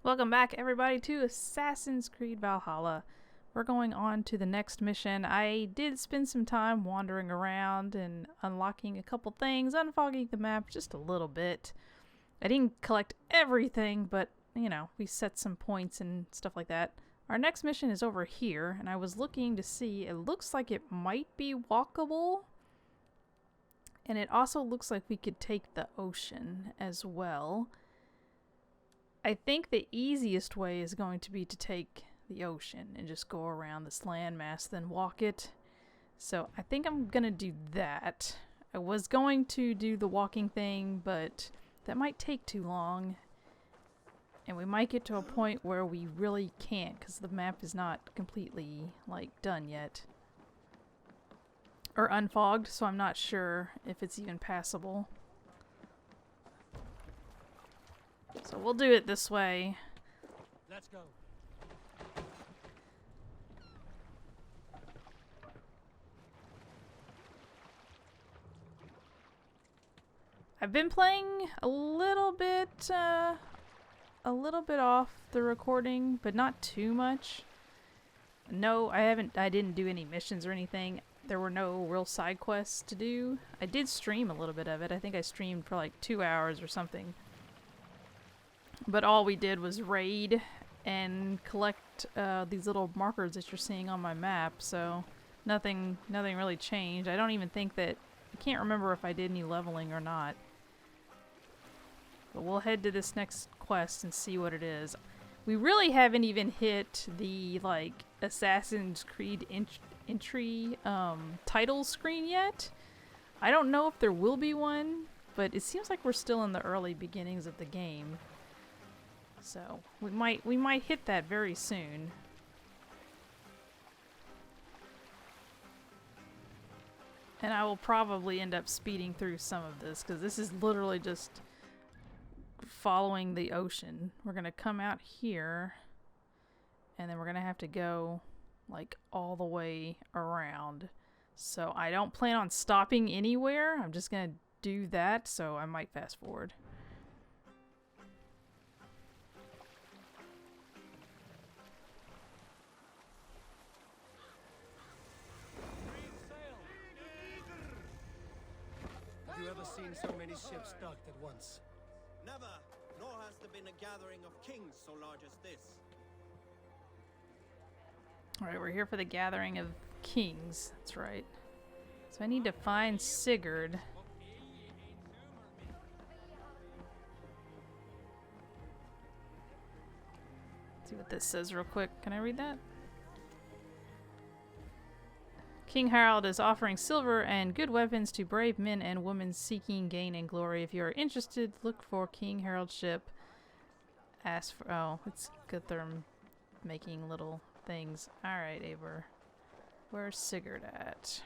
Welcome back, everybody, to Assassin's Creed Valhalla. We're going on to the next mission. I did spend some time wandering around and unlocking a couple things, unfogging the map just a little bit. I didn't collect everything, but, you know, we set some points and stuff like that. Our next mission is over here, and I was looking to see, it looks like it might be walkable. And it also looks like we could take the ocean as well. I think the easiest way is going to be to take the ocean and just go around this landmass, then walk it. So I think I'm going to do that. I was going to do the walking thing, but that might take too long. And we might get to a point where we really can't because the map is not completely, like, done yet. Or unfogged, so I'm not sure if it's even passable. So we'll do it this way. Let's go. I've been playing a little bit off the recording, but not too much. No, I didn't do any missions or anything. There were no real side quests to do. I did stream a little bit of it. I think I streamed for like 2 hours or something. But all we did was raid and collect these little markers that you're seeing on my map, so nothing really changed. I don't even think that... I can't remember if I did any leveling or not. But we'll head to this next quest and see what it is. We really haven't even hit the, like, Assassin's Creed entry title screen yet. I don't know if there will be one, but it seems like we're still in the early beginnings of the game. So we might hit that very soon. And I will probably end up speeding through some of this because this is literally just following the ocean. We're gonna come out here and then we're gonna have to go like all the way around. So I don't plan on stopping anywhere. I'm just gonna do that, so I might fast forward. Have you ever seen so many ships docked at once? Never, nor has there been a gathering of kings so large as this. Alright, we're here for the gathering of kings. That's right. So I need to find Sigurd. See what this says real quick. Can I read that? King Harald is offering silver and good weapons to brave men and women seeking gain and glory. If you are interested, look for King Harald's ship. Ask for... Oh, it's good they're making little things. Alright, Eivor. Where's Sigurd at?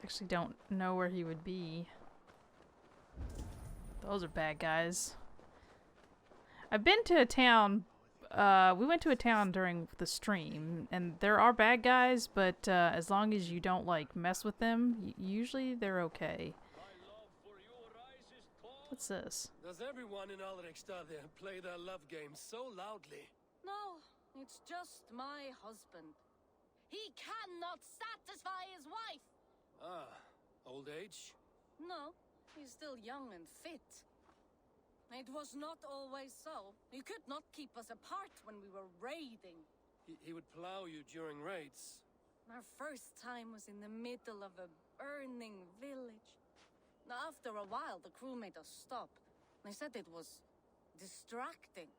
Actually don't know where he would be. Those are bad guys. I've been to a town, we went to a town during the stream, and there are bad guys, but as long as you don't, like, mess with them, usually they're okay. What's this? Does everyone in Alrekstad play their love game so loudly? No, it's just my husband. He cannot satisfy his wife! Ah, old age? No, he's still young and fit. It was not always so. He could not keep us apart when we were raiding. He would plow you during raids. Our first time was in the middle of a burning village. After a while, the crew made us stop. They said it was distracting.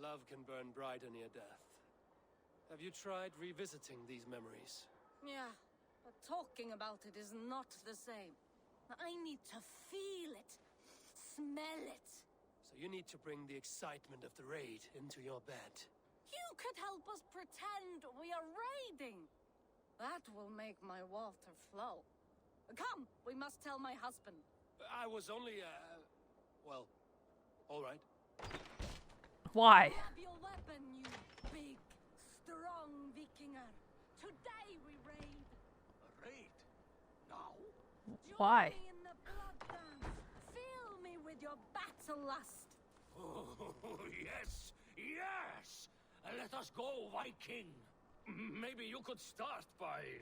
Love can burn brighter near death. Have you tried revisiting these memories? Yeah, but talking about it is not the same. I need to feel it, smell it. So you need to bring the excitement of the raid into your bed. You could help us pretend we are raiding. That will make my water flow. Come, we must tell my husband. I was only, well, all right. Why? Grab your weapon, you big, strong Vikinger. Today we raid. A raid? Now? Why? Join me in the blood dance. Fill me with your battle lust. Oh, yes, yes! Let us go, Viking. Maybe you could start by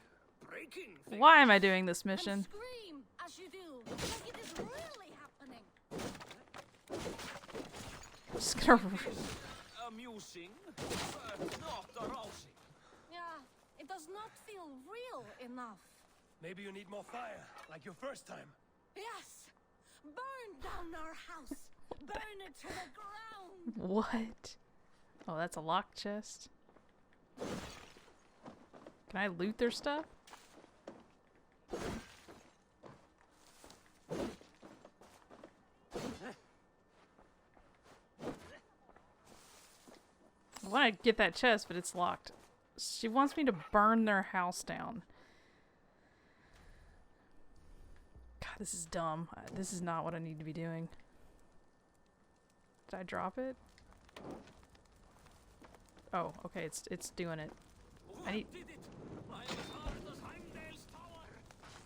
breaking things. Why am I doing this And mission? scream as you do, like it is really happening. I'm just gonna. Amusing, but not arousing. Yeah, it does not feel real enough. Maybe you need more fire, like your first time. Yes! Burn down our house! Burn it to the ground! What? Oh, that's a locked chest. Can I loot their stuff? I want to get that chest, but it's locked. She wants me to burn their house down. God, this is dumb. This is not what I need to be doing. Did I drop it? Oh, okay, it's doing it. I need. Did it? I am as hard as Heimdall's tower.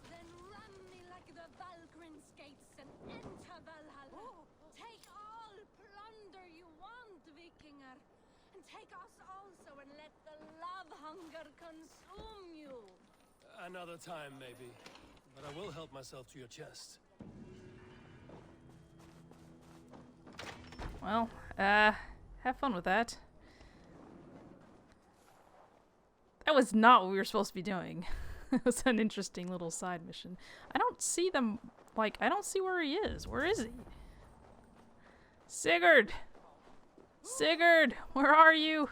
Then ram me like the Valkyrin's gates and enter Valhalla. Take all plunder you want, Vikinger. And take us also and let the love hunger consume you. Another time, maybe. But I will help myself to your chest. Well, have fun with that. That was not what we were supposed to be doing. It was an interesting little side mission. I don't see them, like, I don't see where he is. Where is he? Sigurd! Sigurd! Where are you?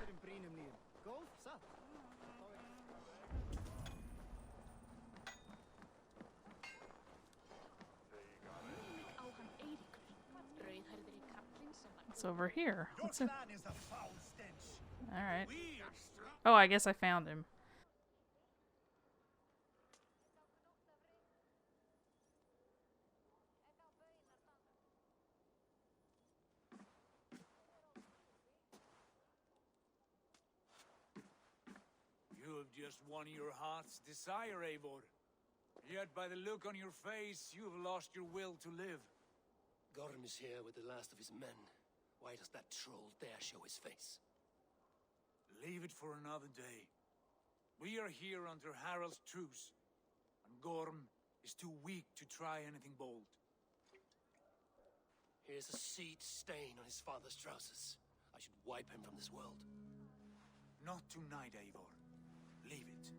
It's over here. What's it? Alright. Oh, I guess I found him. You have just won your heart's desire, Eivor. Yet by the look on your face, you have lost your will to live. Gorm is here with the last of his men. Why does that troll dare show his face? Leave it for another day. We are here under Harald's truce, and Gorm is too weak to try anything bold. Here's a seed stain on his father's trousers. I should wipe him from this world. Not tonight, Eivor. Leave it.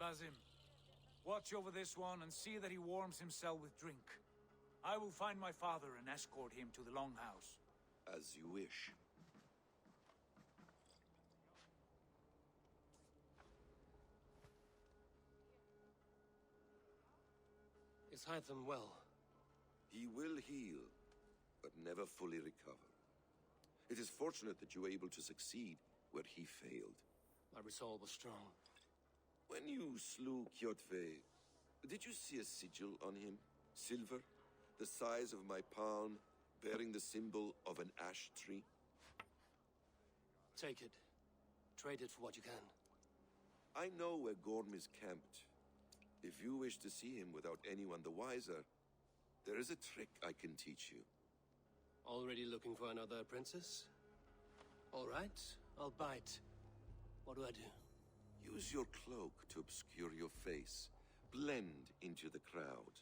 Basim, watch over this one and see that he warms himself with drink. I will find my father and escort him to the Longhouse. As you wish. Is Hytham well? He will heal, but never fully recover. It is fortunate that you were able to succeed where he failed. My resolve was strong. When you slew Kjotve, did you see a sigil on him? Silver, the size of my palm, bearing the symbol of an ash tree? Take it. Trade it for what you can. I know where Gorm is camped. If you wish to see him without anyone the wiser, there is a trick I can teach you. Already looking for another princess? All right, I'll bite. What do I do? Use your cloak to obscure your face. Blend into the crowd.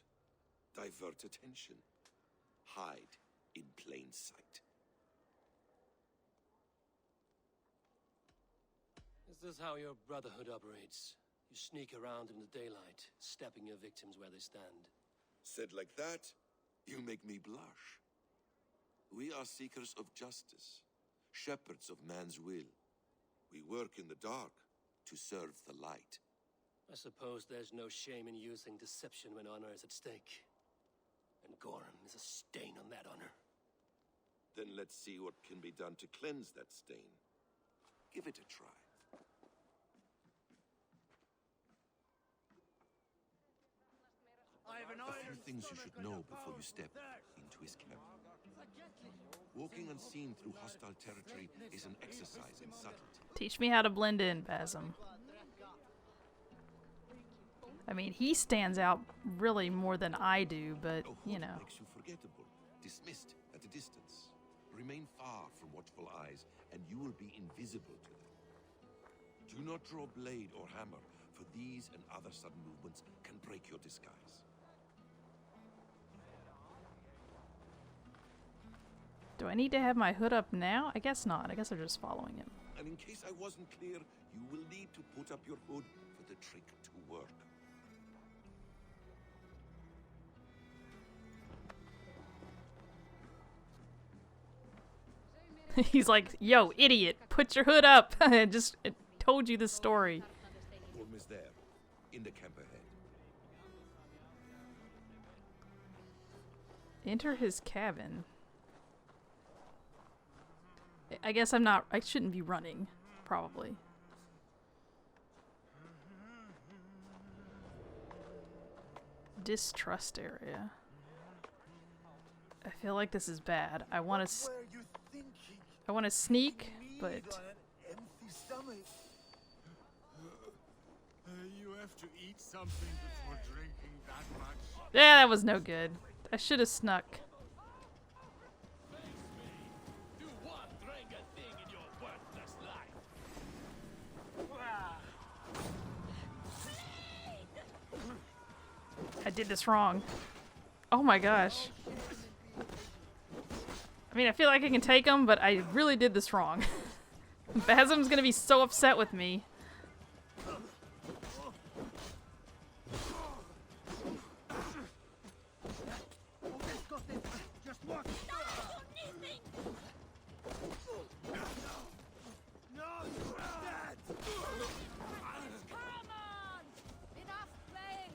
Divert attention. Hide in plain sight. Is this how your brotherhood operates? You sneak around in the daylight, stepping your victims where they stand. Said like that, you make me blush. We are seekers of justice, shepherds of man's will. We work in the dark to serve the light. I suppose there's no shame in using deception when honor is at stake. And Gorm is a stain on that honor. Then let's see what can be done to cleanse that stain. Give it a try. I A few things you should know before you step into his camp. Walking unseen through hostile territory is an exercise in subtlety. Teach me how to blend in, Basim. I mean, he stands out really more than I do, but, A you hood know. makes you forgettable, dismissed at a distance. Remain far from watchful eyes, and you will be invisible to them. Do not draw blade or hammer, for these and other sudden movements can break your disguise. Do I need to have my hood up now? I guess not. I guess I'm just following him. And in case I wasn't clear, you will need to put up your hood for the trick to work. He's like, yo, idiot, put your hood up. I just told you the story. Orm is there, in the camp ahead. Enter his cabin. I guess I shouldn't be running, probably. Distrust area. I feel like this is bad. I want to sneak, but You have to eat something before drinking that much. yeah, that was no good. I should have snuck. Do one drink a thing in your worthless life. I did this wrong. Oh my gosh. I mean, I feel like I can take him, but I really did this wrong. Basim's gonna be so upset with me. Come on! Enough playing!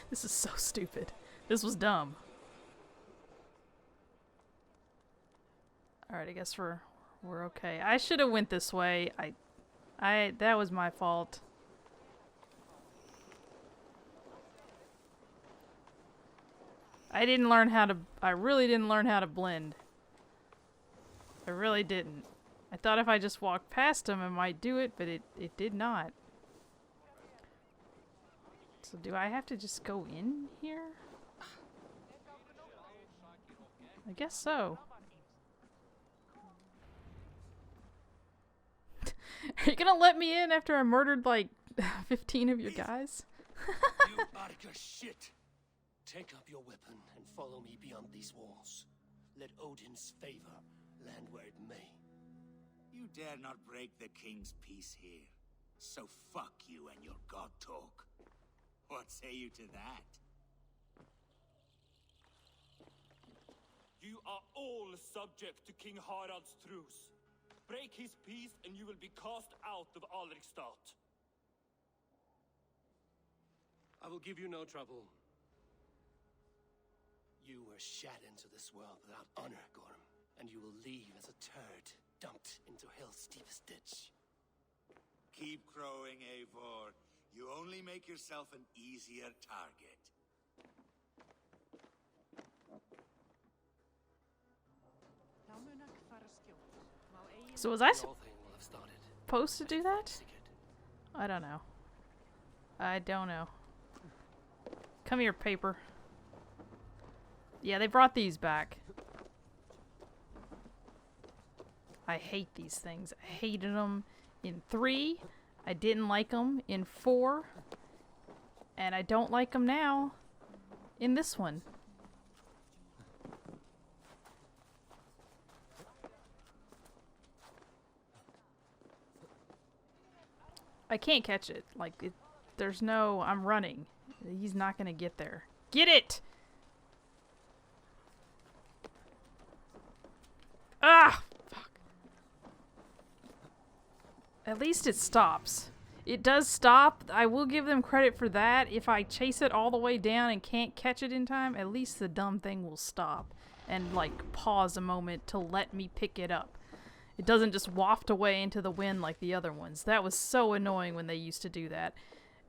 This is so stupid. This was dumb. Alright, I guess we're okay. I should have went this way. That was my fault. I really didn't learn how to blend. I really didn't. I thought if I just walked past him I might do it, but it did not. So do I have to just go in here? I guess so. Are you gonna let me in after I murdered like 15 of your guys? You Arca shit! Take up your weapon and follow me beyond these walls. Let Odin's favor land where it may. You dare not break the king's peace here. So fuck you and your god talk. What say you to that? You are all subject to King Harald's truce. Break his peace and you will be cast out of Alrikstad. I will give you no trouble. You were shat into this world without honor, Gorm, and you will leave as a turd dumped into hell's deepest ditch. Keep crowing, Eivor. You only make yourself an easier target. So was I The whole thing will have started. supposed to do that? Secret. I don't know. I don't know. Come here, paper. Yeah, they brought these back. I hate these things. I hated them in 3. I didn't like them in 4. And I don't like them now in this one. I can't catch it. Like, there's no... I'm running. He's not gonna get there. Get it! Ah! Fuck. At least it stops. It does stop. I will give them credit for that. If I chase it all the way down and can't catch it in time, at least the dumb thing will stop and like pause a moment to let me pick it up. It doesn't just waft away into the wind like the other ones. That was so annoying when they used to do that.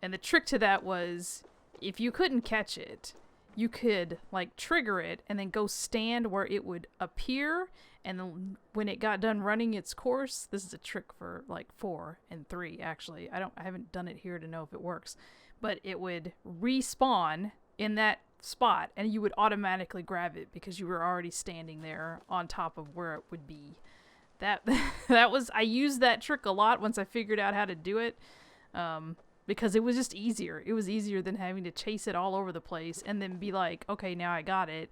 And the trick to that was, if you couldn't catch it, you could like trigger it and then go stand where it would appear, and then when it got done running its course, this is a trick for like 4 and 3 actually. I haven't done it here to know if it works, but it would respawn in that spot and you would automatically grab it because you were already standing there on top of where it would be. That was, I used that trick a lot once I figured out how to do it. Because it was just easier. It was easier than having to chase it all over the place and then be like, okay, now I got it.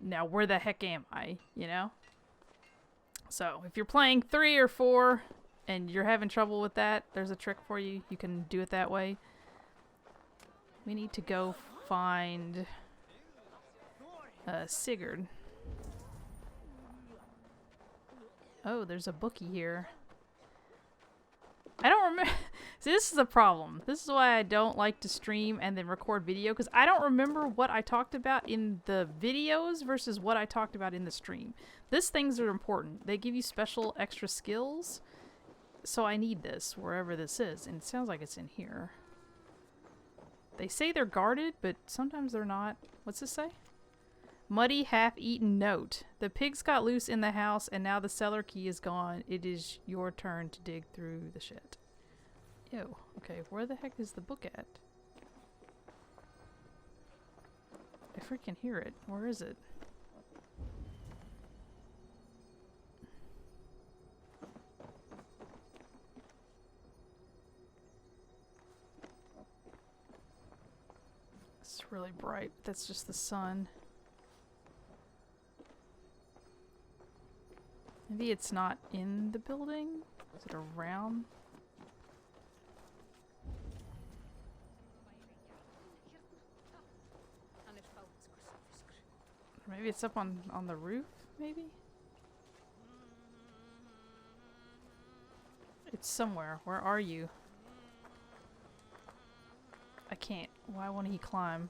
Now where the heck am I? You know? So if you're playing 3 or 4 and you're having trouble with that, there's a trick for you. You can do it that way. We need to go find Sigurd. Oh, there's a bookie here. I don't remember. See, this is a problem. This is why I don't like to stream and then record video, because I don't remember what I talked about in the videos versus what I talked about in the stream. These things are important. They give you special extra skills, so I need this wherever this is, and it sounds like it's in here. They say they're guarded, but sometimes they're not. What's this say? Muddy, half-eaten note. The pigs got loose in the house, and now the cellar key is gone. It is your turn to dig through the shit. Ew. Okay, where the heck is the book at? I freaking hear it. Where is it? It's really bright. That's just the sun. Maybe it's not in the building? Is it around? Maybe it's up on the roof, maybe? It's somewhere. Where are you? I can't. Why won't he climb?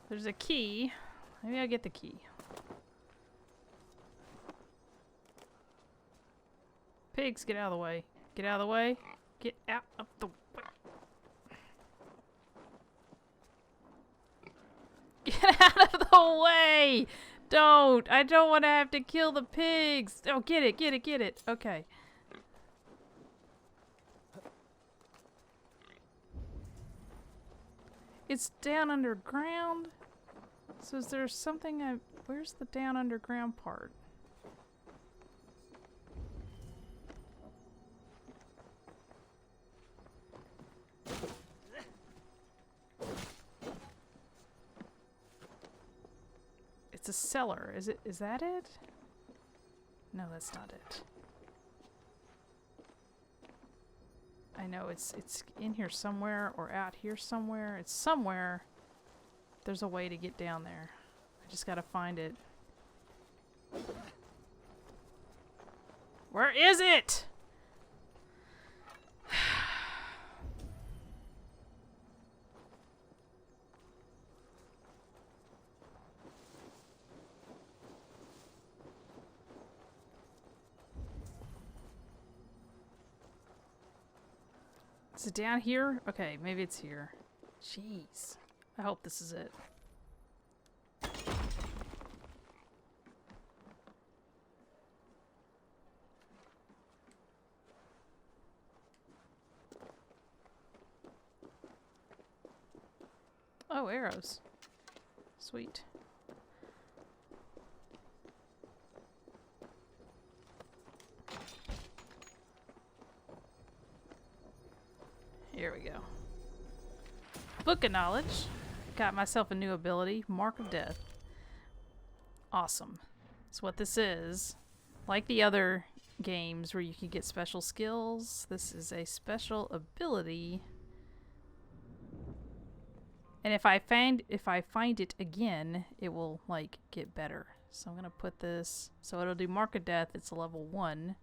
There's a key. Maybe I'll get the key. Pigs, get out of the way. Get out of the way. Get out of the way. Get out of the way! Don't! I don't want to have to kill the pigs! Oh, get it, get it, get it. Okay. It's down underground? So is there something where's the down underground part? It's a cellar. Is that it? No, that's not it. I know it's in here somewhere or out here somewhere. It's somewhere. There's a way to get down there. I just gotta find it. Where is it? Is it down here? Okay, maybe it's here. Jeez. I hope this is it. Oh, arrows. Sweet. Here we go. Book of Knowledge. Got myself a new ability, Mark of Death. Awesome. So what this is, like the other games where you can get special skills, this is a special ability. And if I find it again, it will like get better. So I'm gonna put this so it'll do Mark of Death. It's a level 1.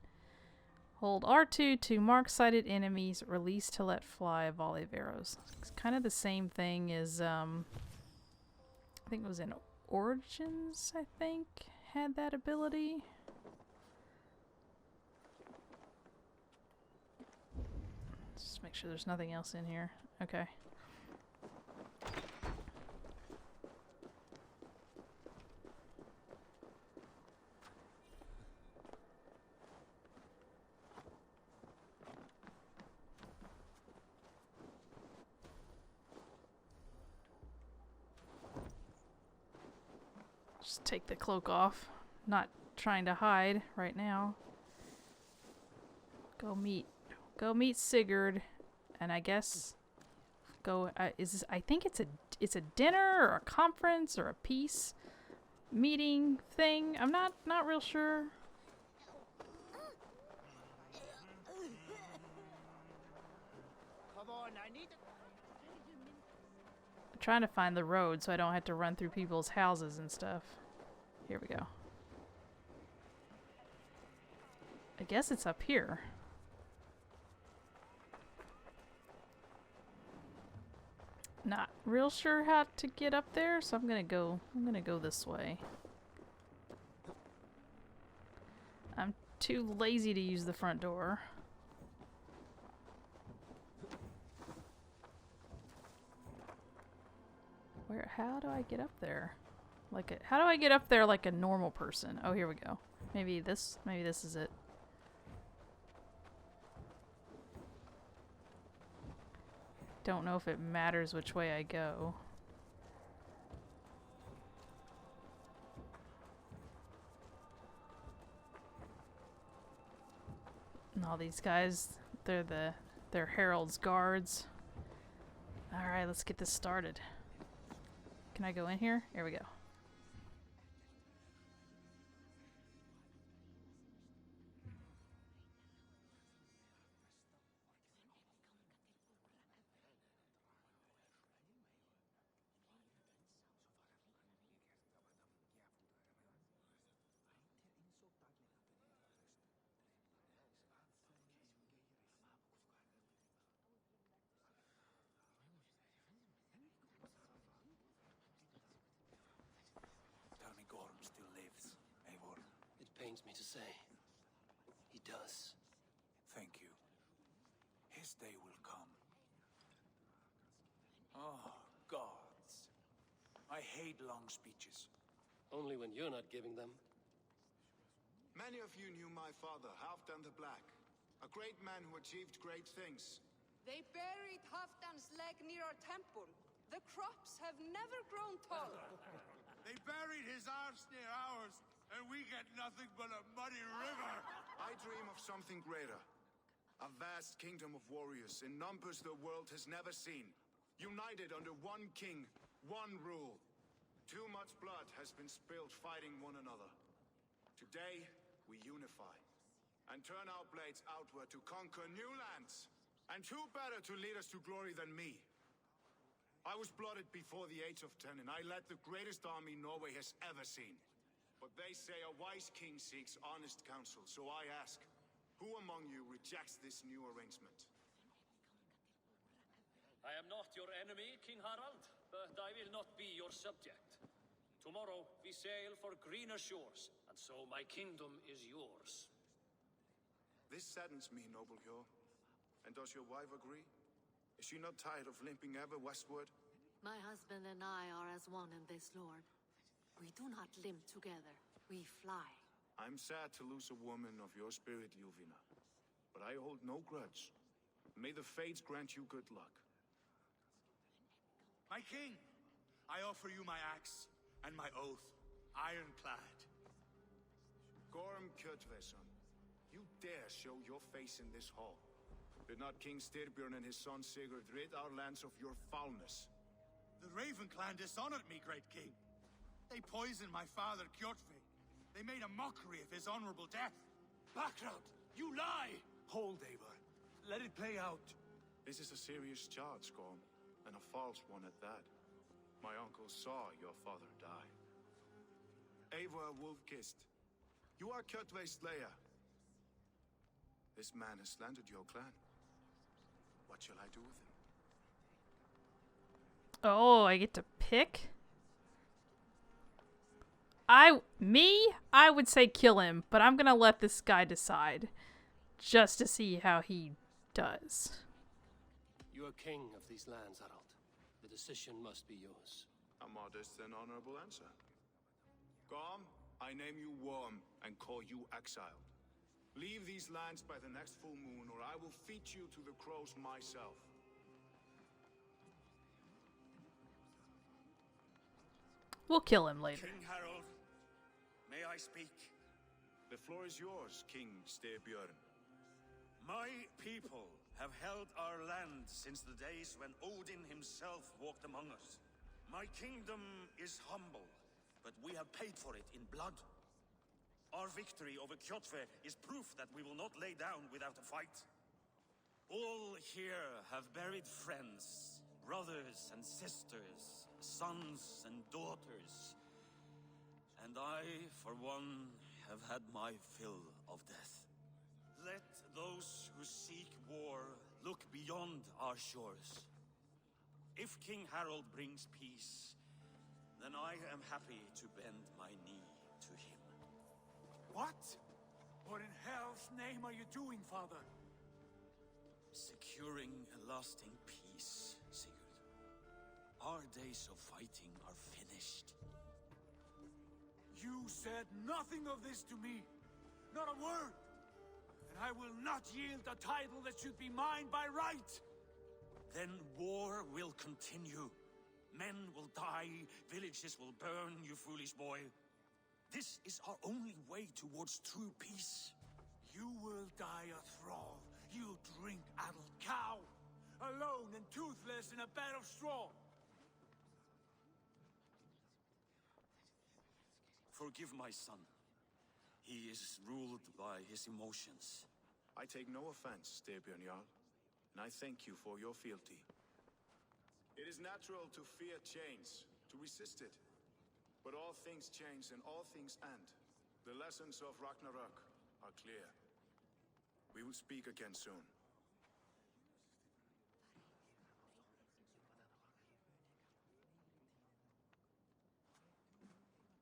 Hold R2 to mark sighted enemies. Release to let fly a volley of arrows. It's kind of the same thing as I think it was in Origins. I think had that ability. Just make sure there's nothing else in here. Okay. Just take the cloak off. Not trying to hide right now. Go meet Sigurd, and I guess go. I think it's a dinner or a conference or a peace meeting thing. I'm not real sure. Come on, I need to... I'm trying to find the road so I don't have to run through people's houses and stuff. Here we go. I guess it's up here. Not real sure how to get up there, so I'm gonna go this way. I'm too lazy to use the front door. How do I get up there? How do I get up there like a normal person? Oh, here we go. Maybe this is it. Don't know if it matters which way I go. And all these guys, they're Herald's guards. Alright, let's get this started. Can I go in here? Here we go. Tell me Gorm still lives, Eivor. It pains me to say. He does. Thank you. His day will come. Oh, gods. I hate long speeches. Only when you're not giving them. Many of you knew my father, Halfdan the Black. A great man who achieved great things. They buried Halfdan's leg near our temple. The crops have never grown tall. They buried his arse near ours, and we get nothing but a muddy river. I dream of something greater. A vast kingdom of warriors in numbers the world has never seen. United under one king, one rule. Too much blood has been spilled fighting one another. Today, we unify and turn our blades outward to conquer new lands. And who better to lead us to glory than me? I was blooded before the age of 10, and I led the greatest army Norway has ever seen. But they say a wise king seeks honest counsel, so I ask, who among you rejects this new arrangement? I am not your enemy, King Harald, but I will not be your subject. Tomorrow we sail for greener shores, and so my kingdom is yours. This saddens me, noble Hjor. And does your wife agree? Is she not tired of limping ever westward? My husband and I are as one in this, Lord. We do not limp together. We fly. I'm sad to lose a woman of your spirit, Yuvina. But I hold no grudge. May the fates grant you good luck. My king, I offer you my axe and my oath, ironclad. Gorm Kjötveson, you dare show your face in this hall. Did not King Styrbjörn and his son Sigurd rid our lands of your foulness? The Raven clan dishonored me, great king. They poisoned my father, Kjotve. They made a mockery of his honorable death. Background, you lie! Hold, Eivor. Let it play out. This is a serious charge, Gorm, and a false one at that. My uncle saw your father die. Eivor Wolf-Kissed, you are Kjotve's slayer. This man has slandered your clan. What shall I do with him? Oh, I get to pick? I would say kill him, but I'm gonna let this guy decide. Just to see how he does. You are king of these lands, Harald. The decision must be yours. A modest and honorable answer. Gorm, I name you Worm and call you exiled. Leave these lands by the next full moon, or I will feed you to the crows myself. We'll kill him later. King Harold, may I speak? The floor is yours, King Styrbjörn. My people have held our land since the days when Odin himself walked among us. My kingdom is humble, but we have paid for it in blood. Our victory over Kjotve is proof that we will not lay down without a fight. All here have buried friends, brothers and sisters, sons and daughters. And I, for one, have had my fill of death. Let those who seek war look beyond our shores. If King Harold brings peace, then I am happy to bend my knee to him. What? What in hell's name are you doing, father? Securing a lasting peace, Sigurd. Our days of fighting are finished. You said nothing of this to me. Not a word. And I will not yield a title that should be mine by right. Then war will continue. Men will die, villages will burn, you foolish boy. This is our only way towards true peace. You will die a thrall. You drink-addled cow. Alone and toothless in a bed of straw. Forgive my son. He is ruled by his emotions. I take no offense, Styrbjörn Jarl, and I thank you for your fealty. It is natural to fear change, to resist it. But all things change and all things end. The lessons of Ragnarok are clear. We will speak again soon.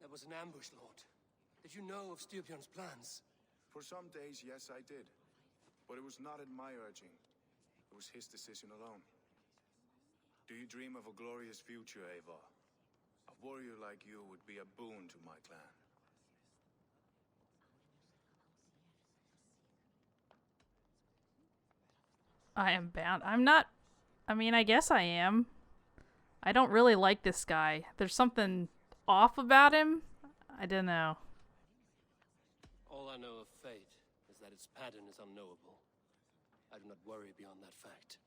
That was an ambush, Lord. Did you know of Styrbjörn's plans? For some days, yes, I did. But it was not at my urging. It was his decision alone. Do you dream of a glorious future, Eivor? A warrior like you would be a boon to my clan. I am bound. I'm not. I mean, I guess I am. I don't really like this guy. There's something off about him. I don't know. All I know of fate is that its pattern is unknowable. I do not worry beyond that fact.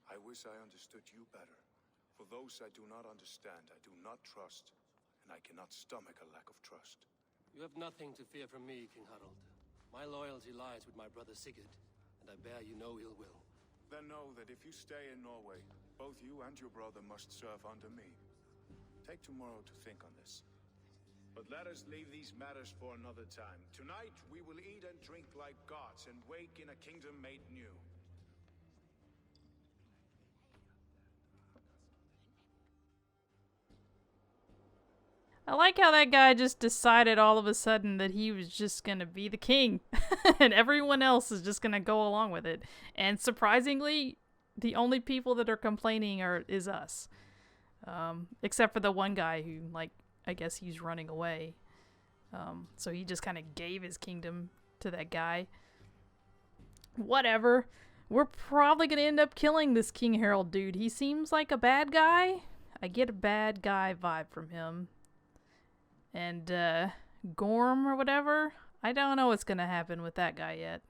I wish I understood you better. For those I do not understand, I do not trust, and I cannot stomach a lack of trust. You have nothing to fear from me, King Harald. My loyalty lies with my brother Sigurd, and I bear you no ill will. Then know that if you stay in Norway, both you and your brother must serve under me. Take tomorrow to think on this. But let us leave these matters for another time. Tonight, we will eat and drink like gods and wake in a kingdom made new. I like how that guy just decided all of a sudden that he was just gonna be the king. And everyone else is just gonna go along with it. And surprisingly, the only people that are complaining is us. Except for the one guy who, like, I guess he's running away. So he just kind of gave his kingdom to that guy. Whatever. We're probably gonna end up killing this King Harold dude. He seems like a bad guy. I get a bad guy vibe from him. And, Gorm or whatever, I don't know what's gonna happen with that guy yet.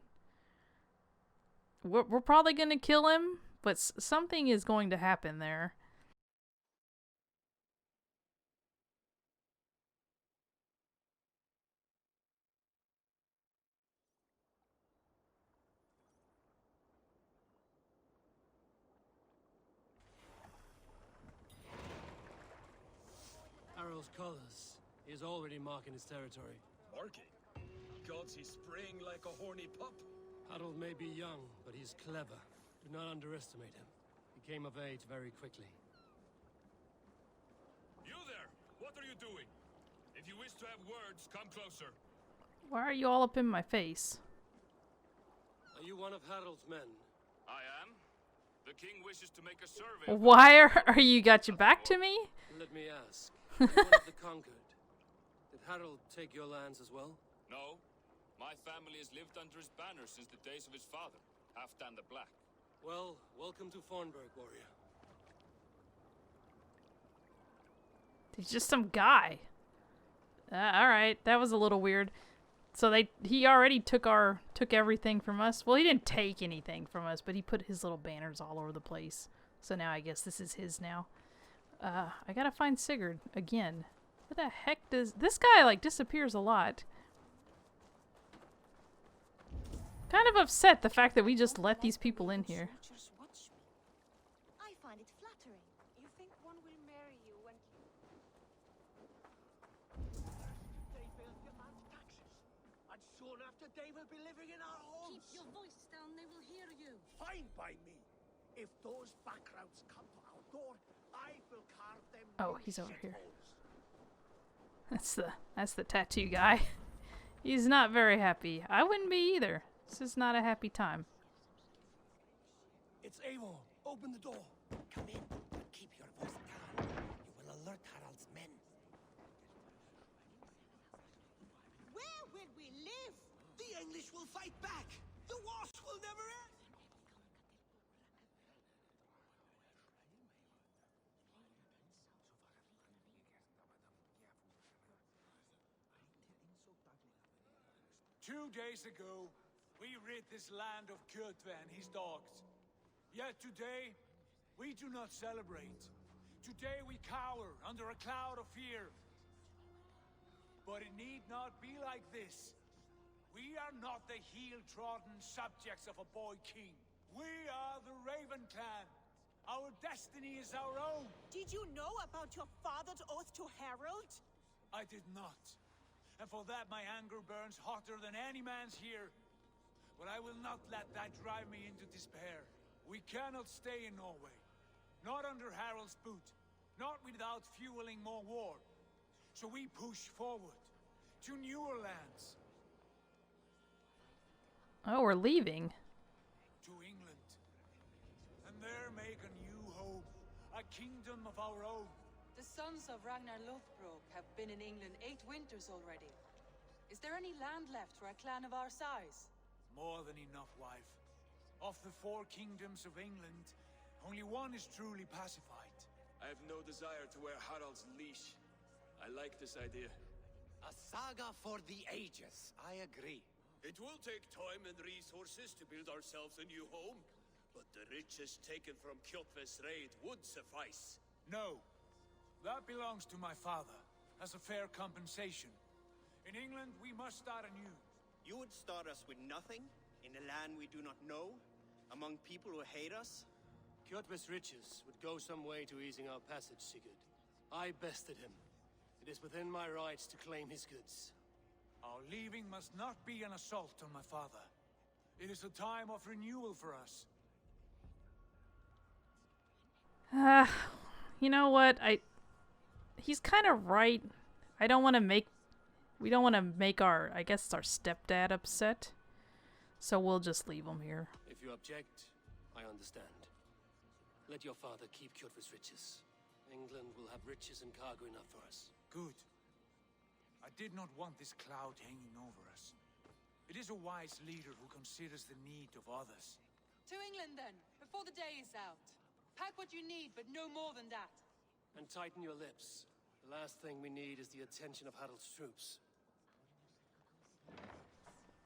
We're probably gonna kill him, but something is going to happen there. colors. He is already marking his territory. Marking? Gods, he's spraying like a horny pup. Harold may be young, but he's clever. Do not underestimate him. He came of age very quickly. You there! What are you doing? If you wish to have words, come closer. Why are you all up in my face? Are you one of Harold's men? I am. The king wishes to make a survey. Why are you got your back to me? Let me ask. Are you one of the conquered? Did Harold take your lands as well? No. My family has lived under his banner since the days of his father, Halfdan the Black. Well, welcome to Thornburg, warrior. He's just some guy. Alright, that was a little weird. So he already took everything from us. Well, he didn't take anything from us, but he put his little banners all over the place. So now I guess this is his now. I gotta find Sigurd again. What the heck does this guy like disappears a lot? Kind of upset the fact that we just let these people in here. I find it flattering. You think one will marry you when They will demand taxes, and soon after they will be living in our homes. keep your voice down, they will hear you. Fine by me. If those backgrounds come to our door, I will carve them. Oh, he's over here. That's the tattoo guy. He's not very happy. I wouldn't be either. This is not a happy time. It's Eivor. Open the door. Come in, but keep your voice down. You will alert Harald's men. Where will we live? The English will fight back. The wars will never end. Two days ago, we rid this land of Kjotve and his dogs. Yet today, we do not celebrate. Today we cower under a cloud of fear. But it need not be like this. We are not the heel-trodden subjects of a boy king. We are the Raven clan. Our destiny is our own. Did you know about your father's oath to Harold? I did not. And for that my anger burns hotter than any man's here. But I will not let that drive me into despair. We cannot stay in Norway. Not under Harald's boot. Not without fueling more war. So we push forward to newer lands. Oh, we're leaving. To England. And there make a new home. A kingdom of our own. The sons of Ragnar Lothbrok have been in England 8 winters already. Is there any land left for a clan of our size? More than enough, wife. Of the 4 kingdoms of England, only one is truly pacified. I have no desire to wear Harald's leash. I like this idea. A saga for the ages. I agree. It will take time and resources to build ourselves a new home, but the riches taken from Kjotve's raid would suffice. No. That belongs to my father, as a fair compensation. In England, we must start anew. You would start us with nothing? In a land we do not know? Among people who hate us? Kjotve's riches would go some way to easing our passage, Sigurd. I bested him. It is within my rights to claim his goods. Our leaving must not be an assault on my father. It is a time of renewal for us. You know what? He's kind of right. We don't want to make our, I guess, our stepdad upset. So we'll just leave him here. If you object, I understand. Let your father keep Kjotve's riches. England will have riches and cargo enough for us. Good. I did not want this cloud hanging over us. It is a wise leader who considers the need of others. To England then, before the day is out. Pack what you need, but no more than that. And tighten your lips. The last thing we need is the attention of Harald's troops.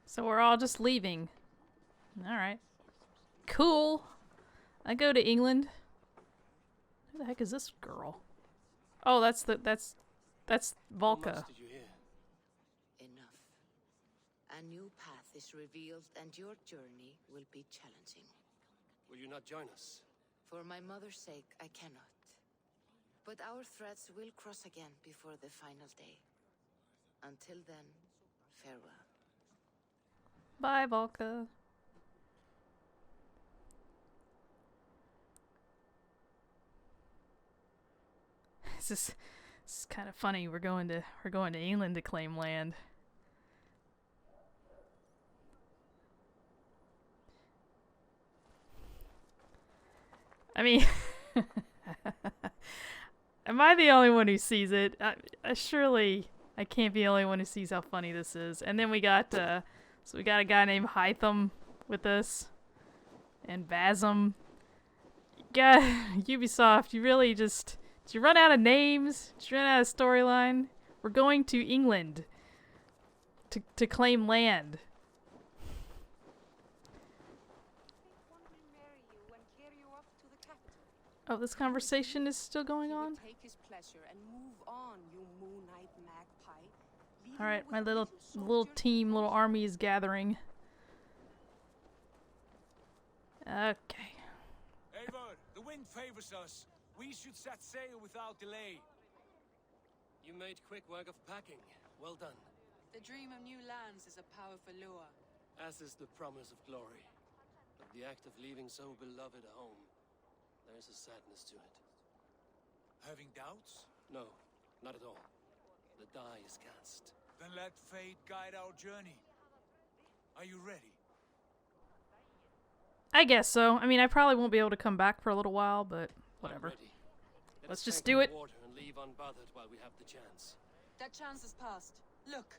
So we're all just leaving. Alright. Cool. I go to England. Who the heck is this girl? Oh, that's Volka. How much did you hear? Enough. A new path is revealed, and your journey will be challenging. Will you not join us? For my mother's sake, I cannot. But our threads will cross again before the final day. Until then, farewell. Bye, Volka. This is kind of funny. We're going to England to claim land. I mean, am I the only one who sees it? Surely I can't be the only one who sees how funny this is. And then we got so we got a guy named Hytham with us, and Vasm. God, Ubisoft, you really just did you run out of names? Did you run out of storyline? We're going to England to claim land. Oh, this conversation is still going on? Take his pleasure and move on, you moon-eyed magpie. All right, my little team, little army is gathering. Okay. Eivor, the wind favors us. We should set sail without delay. You made quick work of packing. Well done. The dream of new lands is a powerful lure. As is the promise of glory. But the act of leaving so beloved a home, there's a sadness to it. Having doubts? No, not at all. The die is cast. Then let fate guide our journey. Are you ready? I guess so. I mean, I probably won't be able to come back for a little while, but whatever. Let's just do it. Water and leave unbothered while we have the chance. That chance has passed. Look.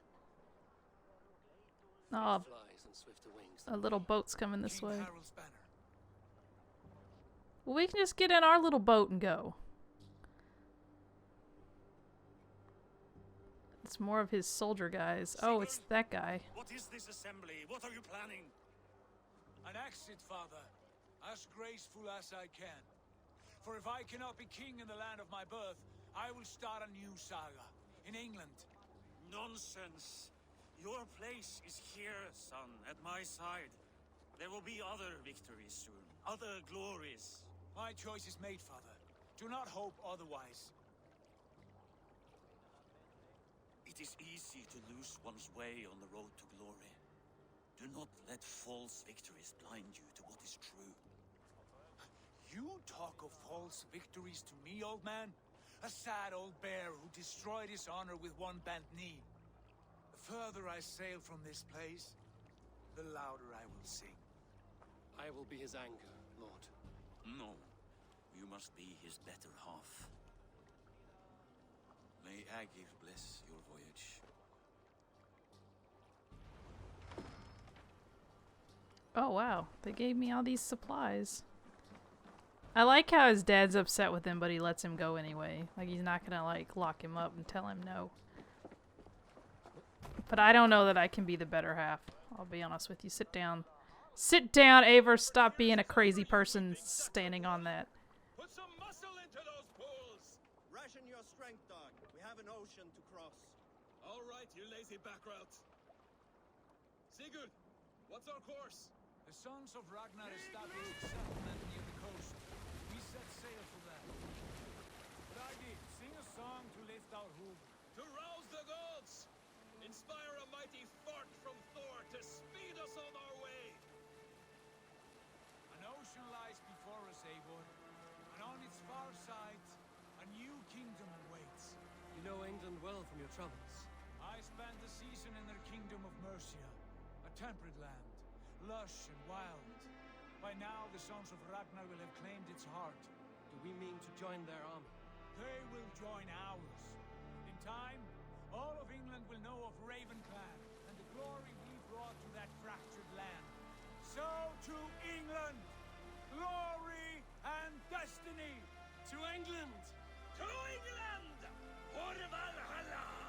Oh, Flies and swifter wings. a little boat's coming this King way. Harald's banner. Well, we can just get in our little boat and go. It's more of his soldier guys. Oh, it's that guy. What is this assembly? What are you planning? An exit, father. As graceful as I can. For if I cannot be king in the land of my birth, I will start a new saga. In England. Nonsense. Your place is here, son, at my side. There will be other victories soon. Other glories. My choice is made, father. Do not hope otherwise. It is easy to lose one's way on the road to glory. Do not let false victories blind you to what is true. You talk of false victories to me, old man? A sad old bear who destroyed his honor with one bent knee. The further I sail from this place, the louder I will sing. I will be his anchor, Lord. No. You must be his better half. May Agir bless your voyage. Oh, wow. They gave me all these supplies. I like how his dad's upset with him, but he lets him go anyway. Like, he's not gonna, like, lock him up and tell him no. But I don't know that I can be the better half. I'll be honest with you. Sit down. Sit down, Eivor. Stop being a crazy person standing on that. Put some muscle into those pools! Ration your strength, dog. We have an ocean to cross. All right, you lazy backrout. Sigurd, what's our course? The sons of Ragnar established a settlement near the coast. We set sail for that. Raggi, sing a song to lift our hood. To rouse the gods! Inspire a mighty fart from Thor to speed us on our way! An ocean lies before us, Eivor, and on its far sides, a new kingdom awaits. You know England well from your travels. I spent a season in their kingdom of Mercia, a temperate land, lush and wild. By now, the sons of Ragnar will have claimed its heart. Do we mean to join their army? They will join ours. In time, all of England will know of Raven Clan and the glory we brought to that fractured land. So to England, glory and destiny. To England! To England! For Valhalla!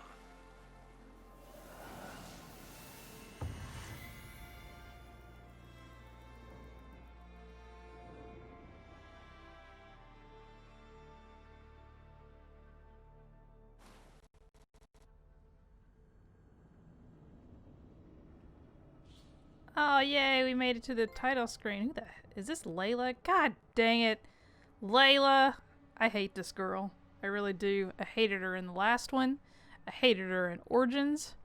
Oh, yay, we made it to the title screen. Who the is this Layla? God dang it. Layla! I hate this girl. I really do. I hated her in the last one. I hated her in Origins.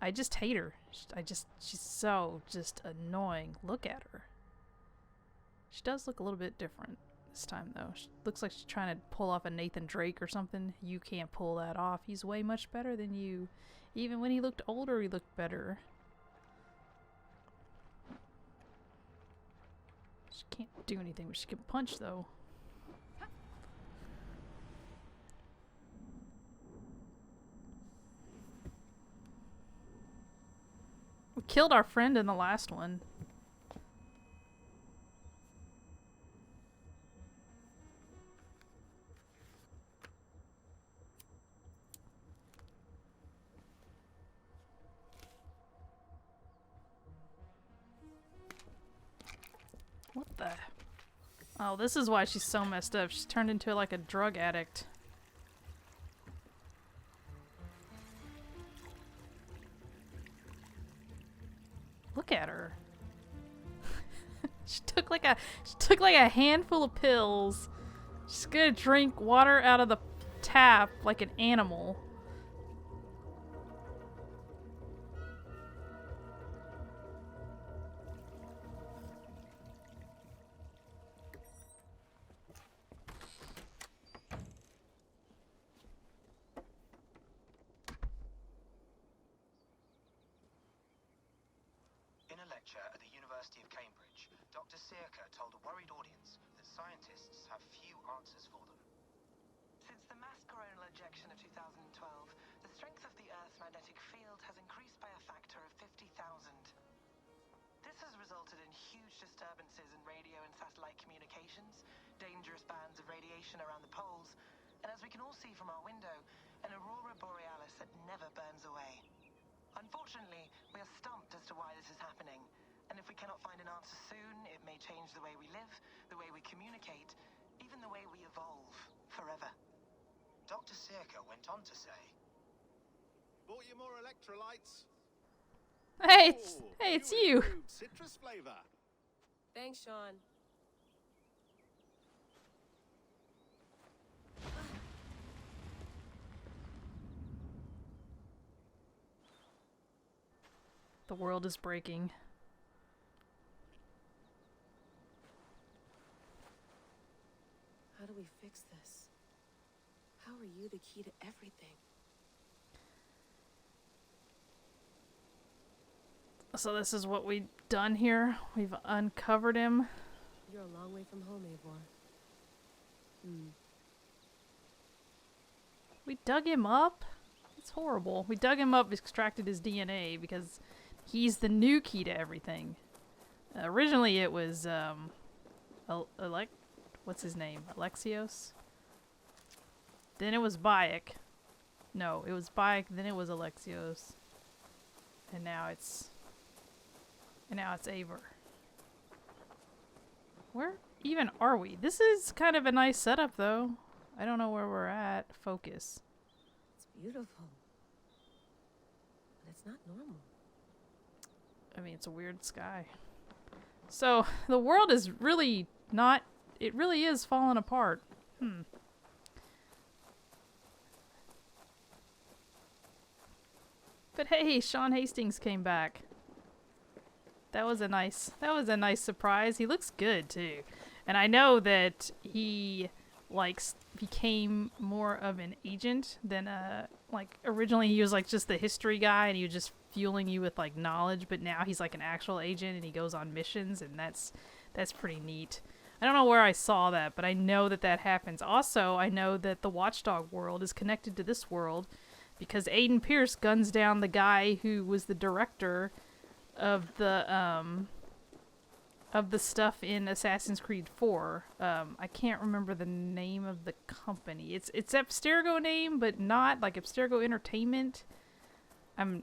I just hate her. She's so just annoying. Look at her. She does look a little bit different this time, though. She looks like she's trying to pull off a Nathan Drake or something. You can't pull that off. He's way much better than you. Even when he looked older, he looked better. She can't do anything, but she can punch, though. We killed our friend in the last one. What the? Oh, this is why she's so messed up. She's turned into like a drug addict. Look at her. She took like a handful of pills. She's gonna drink water out of the tap like an animal. At the University of Cambridge, Dr. Circa told a worried audience that scientists have few answers for them. Since the mass coronal ejection of 2012, the strength of the Earth's magnetic field has increased by a factor of 50,000. This has resulted in huge disturbances in radio and satellite communications, dangerous bands of radiation around the poles, and as we can all see from our window, an aurora borealis that never burns away. Unfortunately, we are stumped as to why this is happening, and if we cannot find an answer soon, it may change the way we live, the way we communicate, even the way we evolve forever. Dr. Circa went on to say, Bought you more electrolytes? Hey, it's you. Citrus flavor. Thanks, Sean. The world is breaking. How do we fix this? How are you the key to everything? So this is what we've done here. We've uncovered him. You're a long way from home, Eivor. We dug him up? It's horrible. We dug him up, extracted his DNA because he's the new key to everything. Originally it was, what's his name? Alexios? Then it was Bayek. No, it was Bayek, then it was Alexios. And now it's Eivor. Where even are we? This is kind of a nice setup, though. I don't know where we're at. Focus. It's beautiful. But it's not normal. I mean, it's a weird sky. So, the world is really not... It really is falling apart. But hey, Sean Hastings came back. That was a nice surprise. He looks good too. And I know that he became more of an agent than originally he was like just the history guy and he was just fueling you with like knowledge, but now he's like an actual agent and he goes on missions, and that's pretty neat. I don't know where I saw that, but I know that happens. Also, I know that the Watchdog world is connected to this world because Aiden Pierce guns down the guy who was the director of the stuff in Assassin's Creed 4. I can't remember the name of the company. It's Abstergo name, but not like Abstergo Entertainment. I'm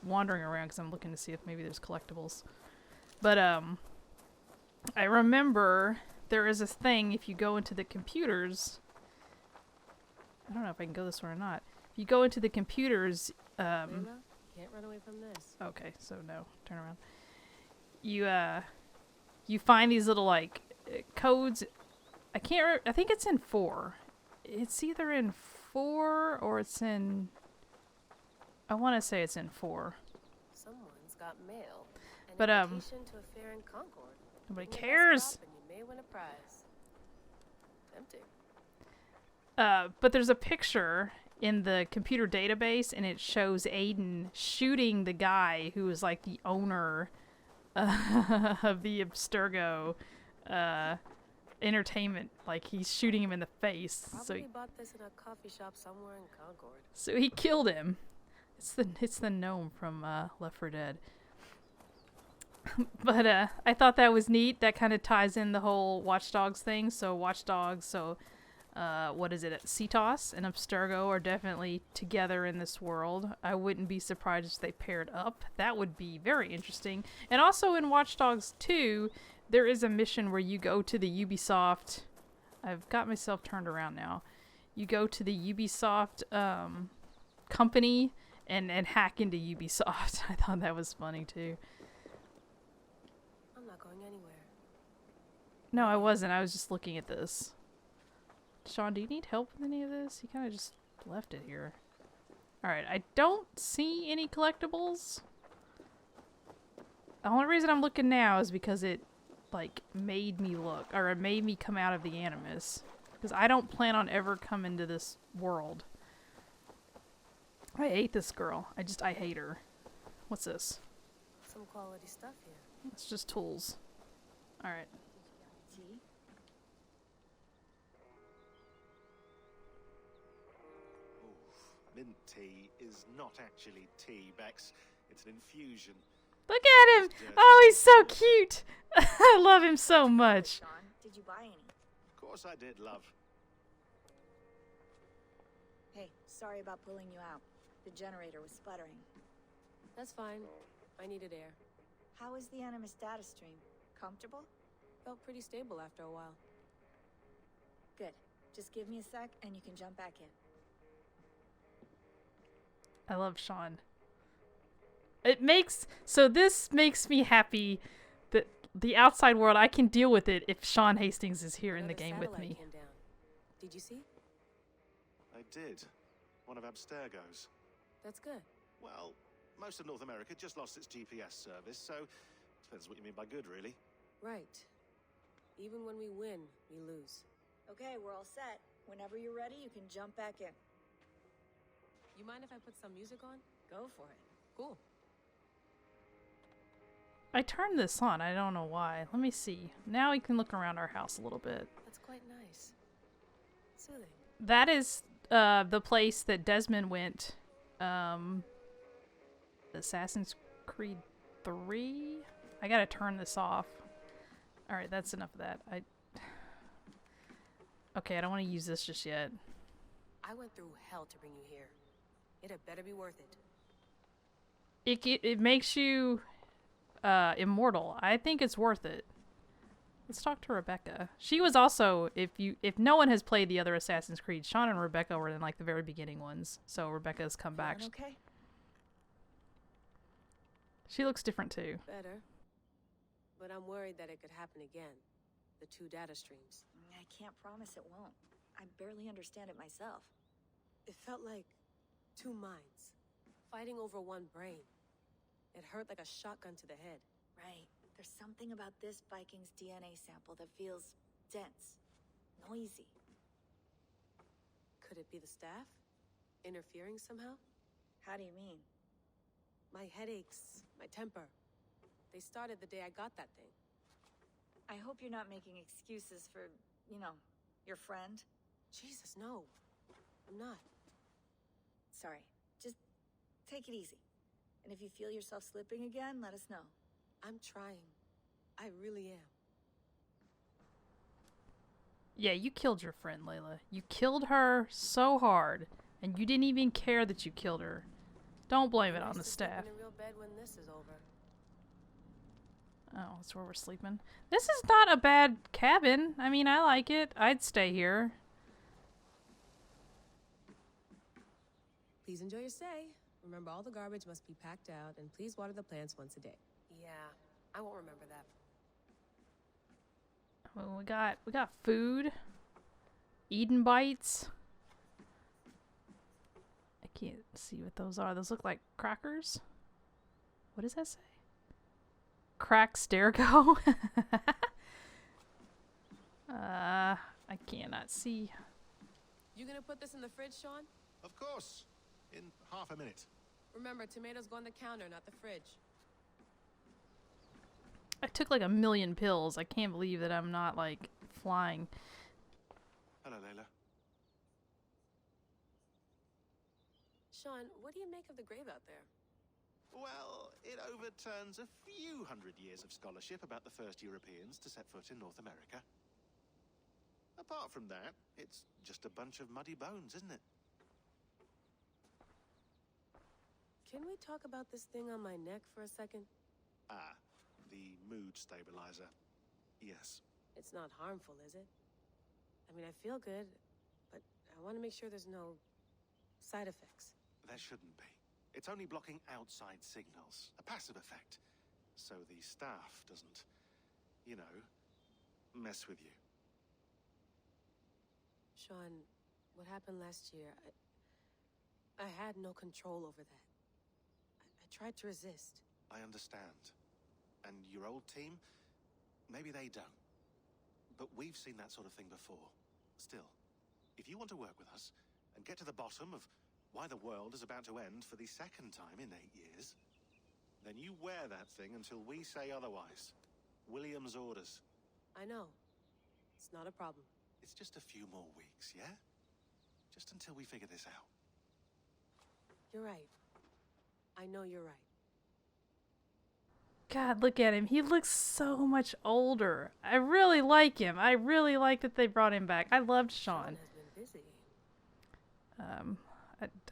wandering around because I'm looking to see if maybe there's collectibles. But I remember there is a thing if you go into the computers. I don't know if I can go this way or not. If you go into the computers, Layla, can't run away from this. Okay, so no, turn around. You find these little like codes. I think it's in 4. It's either in 4 or it's in... I want to say it's in 4. Someone's got mail. An But, invitation to a fair in Concord. nobody Give me a cares. stop and you may win a prize. Tempting. But there's a picture in the computer database, and it shows Aiden shooting the guy who is like the owner of the Abstergo entertainment. Like, he's shooting him in the face. Probably bought this in a coffee shop somewhere in Concord. So he killed him. It's the gnome from Left 4 Dead. But I thought that was neat. That kind of ties in the whole Watch Dogs thing. So Watch Dogs, what is it? Cetos and Abstergo are definitely together in this world. I wouldn't be surprised if they paired up. That would be very interesting. And also in Watch Dogs 2, there is a mission where you go to the Ubisoft... I've got myself turned around now. You go to the Ubisoft company and hack into Ubisoft. I thought that was funny too. I'm not going anywhere. No, I wasn't. I was just looking at this. Sean, do you need help with any of this? You kind of just left it here. Alright, I don't see any collectibles. The only reason I'm looking now is because it, like, made me look. Or it made me come out of the Animus. Because I don't plan on ever coming to this world. I hate this girl. I hate her. What's this? Some quality stuff here. It's just tools. Alright. Tea? Mint tea is not actually tea, Bex. It's an infusion. Look at him! Oh, he's so cute! I love him so much. Sean, did you buy any? Of course I did, love. Hey, sorry about pulling you out. The generator was sputtering. That's fine. I needed air. How is the Animus data stream? Comfortable? Felt pretty stable after a while. Good. Just give me a sec and you can jump back in. I love Sean. This makes me happy that the outside world, I can deal with it if Sean Hastings is here in the game with me. Came down. Did you see? I did. One of Abstergo's. That's good. Well, most of North America just lost its GPS service, so depends what you mean by good, really. Right. Even when we win, we lose. Okay, we're all set. Whenever you're ready, you can jump back in. You mind if I put some music on? Go for it. Cool. I turned this on. I don't know why. Let me see. Now we can look around our house a little bit. That's quite nice. Soothing. That is the place that Desmond went. Assassin's Creed 3? I gotta turn this off. Alright, that's enough of that. Okay, I don't want to use this just yet. I went through hell to bring you here. It had better be worth it. It makes you immortal. I think it's worth it. Let's talk to Rebecca. She was also, if no one has played the other Assassin's Creed, Sean and Rebecca were in like the very beginning ones. So Rebecca's come back. Okay. She looks different too. Better. But I'm worried that it could happen again. The two data streams. I can't promise it won't. I barely understand it myself. It felt like two minds, fighting over one brain. It hurt like a shotgun to the head. Right. There's something about this Viking's DNA sample that feels dense, noisy. Could it be the staff? Interfering somehow? How do you mean? My headaches, my temper. They started the day I got that thing. I hope you're not making excuses for, your friend. Jesus, no. I'm not. Sorry. Just take it easy. And if you feel yourself slipping again, let us know. I'm trying. I really am. Yeah, you killed your friend, Layla. You killed her so hard, and you didn't even care that you killed her. Don't blame it on the staff. In a real bed when this is over. Oh, that's where we're sleeping. This is not a bad cabin. I mean, I like it. I'd stay here. Please enjoy your stay. Remember, all the garbage must be packed out, and please water the plants once a day. Yeah, I won't remember that. Well, we got food. Eden bites. can't see what those are. Those look like crackers. What does that say? Crack Stergo? I cannot see. You gonna put this in the fridge, Sean? Of course. In half a minute. Remember, tomatoes go on the counter, not the fridge. I took like 1,000,000 pills. I can't believe that I'm not like flying. Hello, Layla. Sean, what do you make of the grave out there? Well, it overturns a few hundred years of scholarship about the first Europeans to set foot in North America. Apart from that, it's just a bunch of muddy bones, isn't it? Can we talk about this thing on my neck for a second? Ah, the mood stabilizer. Yes. It's not harmful, is it? I mean, I feel good, but I want to make sure there's no side effects. There shouldn't be. It's only blocking outside signals, a passive effect. So the staff doesn't, you know, mess with you. Sean, what happened last year, I had no control over that. I tried to resist. I understand. And your old team, maybe they don't. But we've seen that sort of thing before. Still, if you want to work with us and get to the bottom of why the world is about to end for the second time in 8 years, then you wear that thing until we say otherwise. William's orders. I know. It's not a problem. It's just a few more weeks, yeah? Just until we figure this out. You're right. I know you're right. God, look at him. He looks so much older. I really like him. I really like that they brought him back. I loved Sean. Sean has been busy.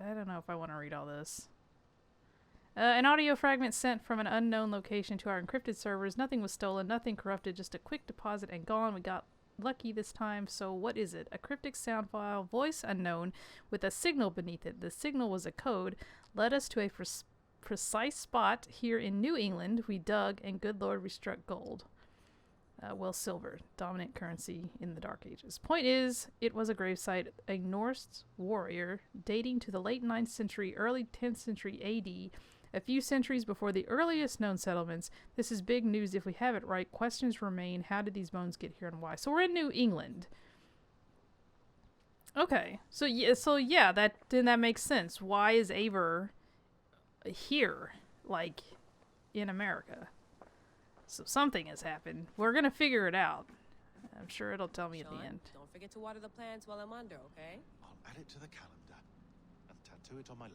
I don't know if I want to read all this. An audio fragment sent from an unknown location to our encrypted servers. Nothing was stolen, nothing corrupted, just a quick deposit and gone. We got lucky this time. So what is it? A cryptic sound file, voice unknown, with a signal beneath it. The signal was a code, led us to a precise spot here in New England. We dug, and good lord, we struck gold. Well, silver, dominant currency in the Dark Ages. Point is, it was a gravesite, a Norse warrior dating to the late 9th century, early 10th century AD, a few centuries before the earliest known settlements. This is big news if we have it right. Questions remain. How did these bones get here and why? So we're in New England. Okay. So yeah, that makes sense. Why is Aver here, like, in America? So something has happened. We're gonna figure it out. I'm sure it'll tell me Sean, at the end. Don't forget to water the plants while I'm under, okay? I'll add it to the calendar and tattoo it on my leg.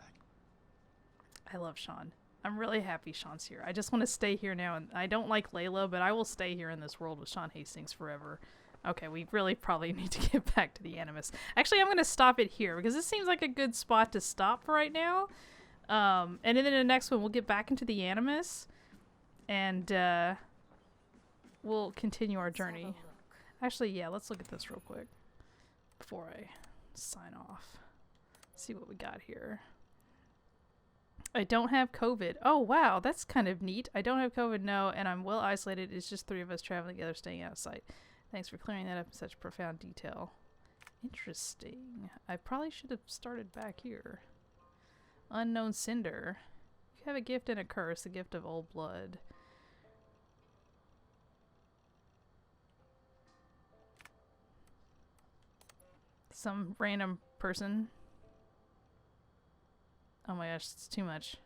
I love Sean. I'm really happy Sean's here. I just want to stay here now, and I don't like Layla, but I will stay here in this world with Sean Hastings forever. Okay, we really probably need to get back to the Animus. Actually, I'm going to stop it here, because this seems like a good spot to stop for right now. And then in the next one, we'll get back into the Animus, and we'll continue our journey. Actually, yeah, let's look at this real quick before I sign off. See what we got here. I don't have COVID. Oh, wow, that's kind of neat. I don't have COVID, no, and I'm well isolated. It's just 3 of us traveling together, staying out of sight. Thanks for clearing that up in such profound detail. Interesting. I probably should have started back here. Unknown Cinder. You have a gift and a curse, the gift of old blood. Some random person. Oh my gosh, it's too much.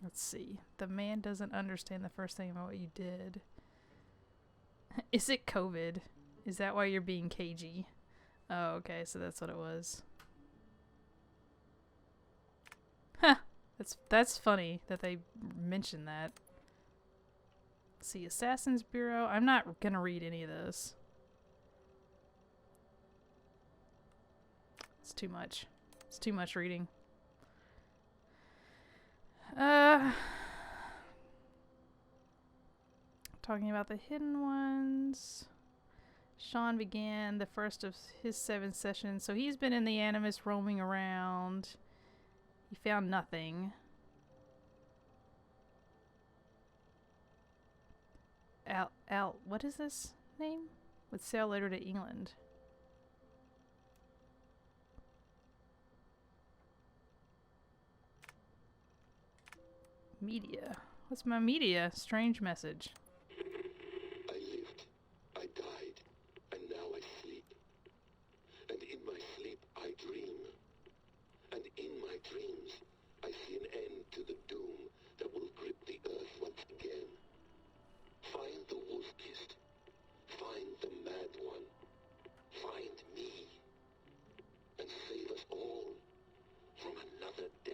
Let's see. The man doesn't understand the first thing about what you did. Is it COVID? Is that why you're being cagey? Oh, okay, so that's what it was. Huh. That's funny that they mentioned that. Let's see, Assassin's Bureau. I'm not gonna read any of this. It's too much. It's too much reading. Talking about the hidden ones. Sean began the first of his 7 sessions, so he's been in the Animus roaming around. He found nothing. What is this name? Would sail later to England. Media. What's my media? Strange message. I lived, I died, and now I sleep. And in my sleep I dream. And in my dreams I see an end to the doom that will grip the earth once again. Find the wolf-kissed. Find the mad one. Find me. And save us all from another death.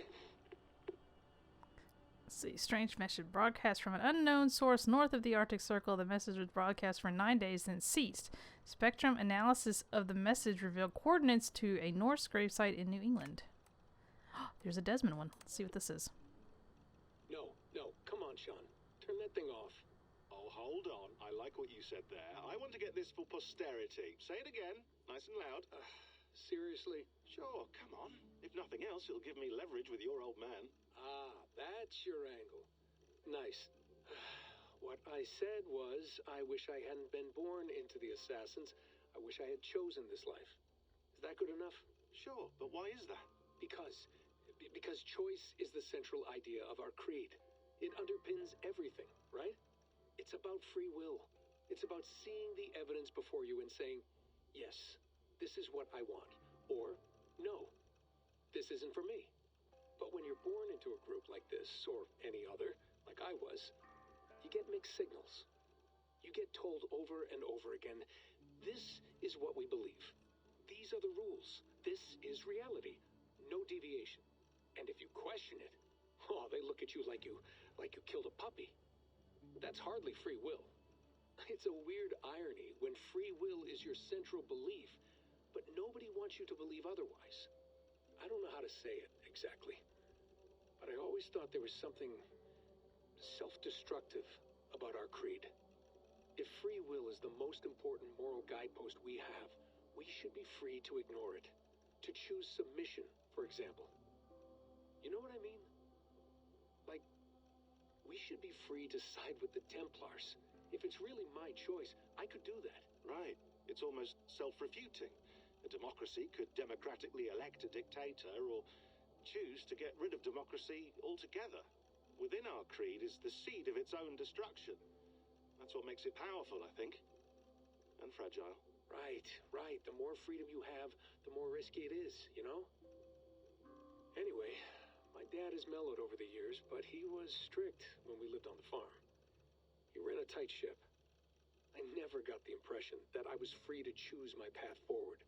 Let's see. Strange message. Broadcast from an unknown source north of the Arctic Circle. The message was broadcast for 9 days, then ceased. Spectrum analysis of the message revealed coordinates to a Norse gravesite in New England. There's a Desmond one. Let's see what this is. No, come on, Sean. Turn that thing off. Oh, hold on. I like what you said there. I want to get this for posterity. Say it again, nice and loud. Seriously? Sure, come on. If nothing else, it'll give me leverage with your old man. Ah, that's your angle. Nice. What I said was, I wish I hadn't been born into the Assassins. I wish I had chosen this life. Is that good enough? Sure, but why is that? Because choice is the central idea of our creed. It underpins everything, right? It's about free will. It's about seeing the evidence before you and saying, yes, this is what I want. Or, no, this isn't for me. But when you're born into a group like this, or any other, like I was, you get mixed signals. You get told over and over again, this is what we believe. These are the rules. This is reality. No deviation. And if you question it, oh, they look at you like you killed a puppy. That's hardly free will. It's a weird irony when free will is your central belief, but nobody wants you to believe otherwise. I don't know how to say it exactly, but I always thought there was something self-destructive about our creed. If free will is the most important moral guidepost we have, we should be free to ignore it. To choose submission, for example. You know what I mean? Like, we should be free to side with the Templars. If it's really my choice, I could do that. Right. It's almost self-refuting. A democracy could democratically elect a dictator or choose to get rid of democracy altogether. Within our creed is the seed of its own destruction. That's what makes it powerful, I think. And fragile. Right. The more freedom you have, the more risky it is, you know? Anyway, my dad has mellowed over the years, but he was strict when we lived on the farm. He ran a tight ship. I never got the impression that I was free to choose my path forward.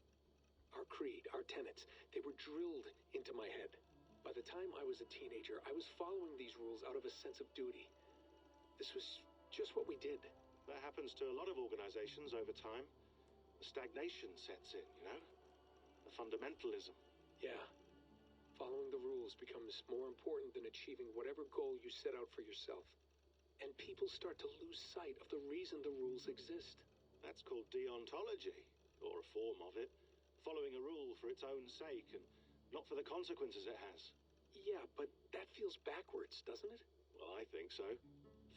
Our creed, our tenets, they were drilled into my head. By the time I was a teenager, I was following these rules out of a sense of duty. This was just what we did. That happens to a lot of organizations over time. The stagnation sets in, you know? The fundamentalism. Yeah. Following the rules becomes more important than achieving whatever goal you set out for yourself. And people start to lose sight of the reason the rules exist. That's called deontology, or a form of it. Following a rule for its own sake and not for the consequences it has. Yeah, but that feels backwards, doesn't it? Well, I think so.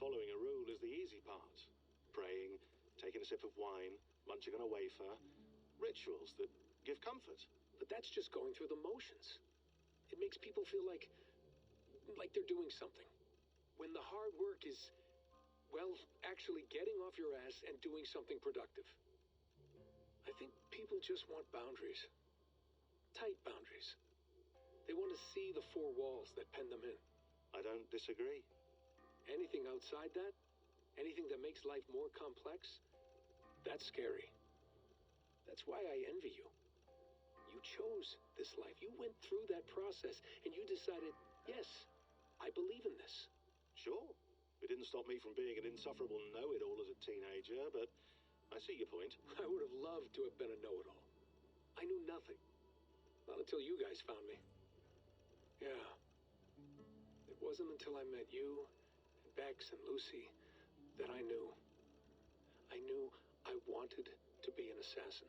Following a rule is the easy part. Praying, taking a sip of wine, munching on a wafer. Rituals that give comfort. But that's just going through the motions. It makes people feel like they're doing something. When the hard work is, well, actually getting off your ass and doing something productive. I think people just want boundaries. Tight boundaries. They want to see the four walls that pen them in. I don't disagree. Anything outside that, anything that makes life more complex, that's scary. That's why I envy you. You chose this life. You went through that process and you decided, yes, I believe in this. Sure. It didn't stop me from being an insufferable know-it-all as a teenager, but I see your point. I would have loved to have been a know-it-all. I knew nothing. Not until you guys found me. Yeah. It wasn't until I met you, and Bex and Lucy, that I knew. I knew I wanted to be an assassin.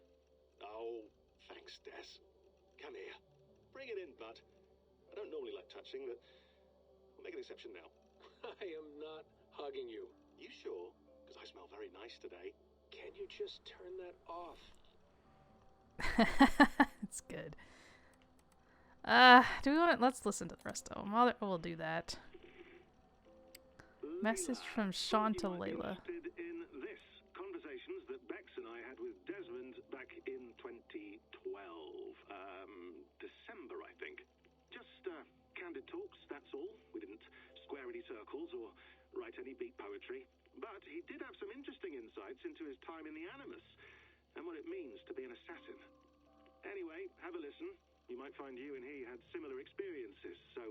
Oh, thanks, Des. Come here. Bring it in, bud. I don't normally like touching, but we'll make an exception now. I am not hugging you. You sure? because I smell very nice today. Can you just turn that off? It's good. Do we want to... Let's listen to the rest of them. We'll do that. Message from Sean to Layla. In this, conversations that Bex and I had with Desmond back in 2012. December, I think. Just candid talks, that's all. We didn't square any circles or write any beat poetry. But he did have some interesting insights into his time in the Animus and what it means to be an assassin. Anyway, have a listen. You might find you and he had similar experiences. So,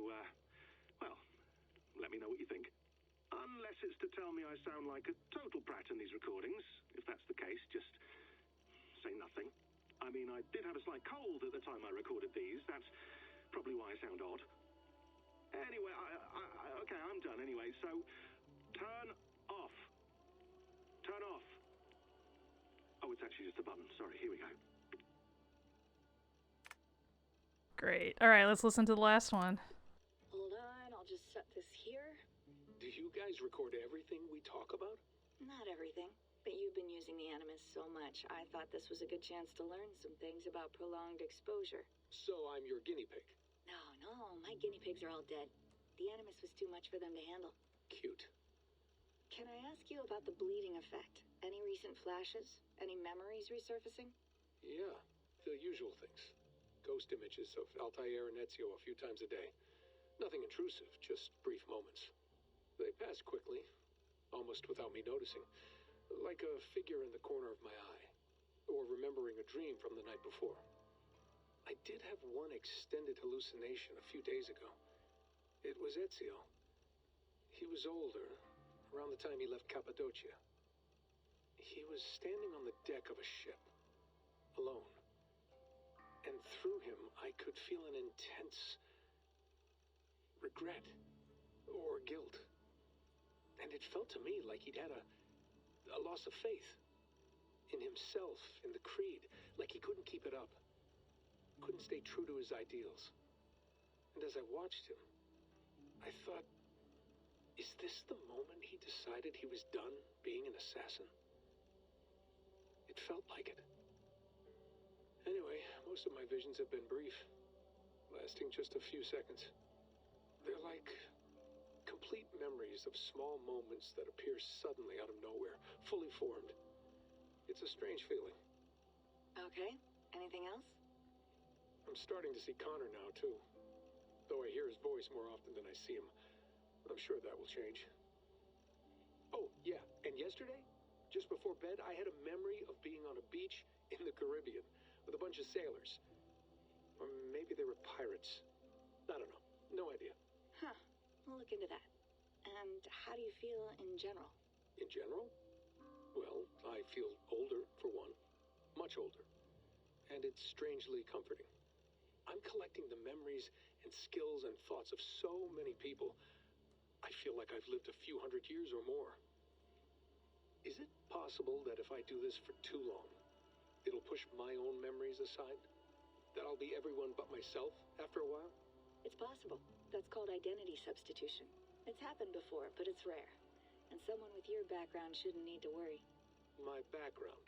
well, let me know what you think. Unless it's to tell me I sound like a total prat in these recordings. If that's the case, just say nothing. I mean, I did have a slight cold at the time I recorded these. That's probably why I sound odd. Anyway, okay, I'm done anyway. So, turn off. Turn off. Oh, it's actually just a button. Sorry, here we go. Great. All right, let's listen to the last one. Hold on, I'll just set this here. Do you guys record everything we talk about? Not everything, but you've been using the Animus so much, I thought this was a good chance to learn some things about prolonged exposure. So I'm your guinea pig. No, my guinea pigs are all dead. The Animus was too much for them to handle. Cute. Can I ask you about the bleeding effect? Any recent flashes? Any memories resurfacing? Yeah, the usual things. Ghost images of Altair and Ezio a few times a day. Nothing intrusive, just brief moments. They pass quickly, almost without me noticing. Like a figure in the corner of my eye. Or remembering a dream from the night before. I did have one extended hallucination a few days ago. It was Ezio. He was older, around the time he left Cappadocia. He was standing on the deck of a ship, alone. And through him, I could feel an intense regret or guilt. And it felt to me like he'd had a loss of faith in himself, in the creed, like he couldn't keep it up, couldn't stay true to his ideals. And as I watched him, I thought, is this the moment he decided he was done being an assassin? It felt like it. Anyway, most of my visions have been brief, lasting just a few seconds. They're like complete memories of small moments that appear suddenly out of nowhere, fully formed. It's a strange feeling. Okay, anything else? I'm starting to see Connor now, too. Though I hear his voice more often than I see him. I'm sure that will change. Oh, yeah, and yesterday, just before bed, I had a memory of being on a beach in the Caribbean with a bunch of sailors. Or maybe they were pirates. I don't know. No idea. Huh, we'll look into that. And how do you feel in general? In general? Well, I feel older, for one. Much older. And it's strangely comforting. I'm collecting the memories and skills and thoughts of so many people. I feel like I've lived a few hundred years or more. Is it possible that if I do this for too long, it'll push my own memories aside? That I'll be everyone but myself after a while? It's possible. That's called identity substitution. It's happened before, but it's rare. And someone with your background shouldn't need to worry. My background?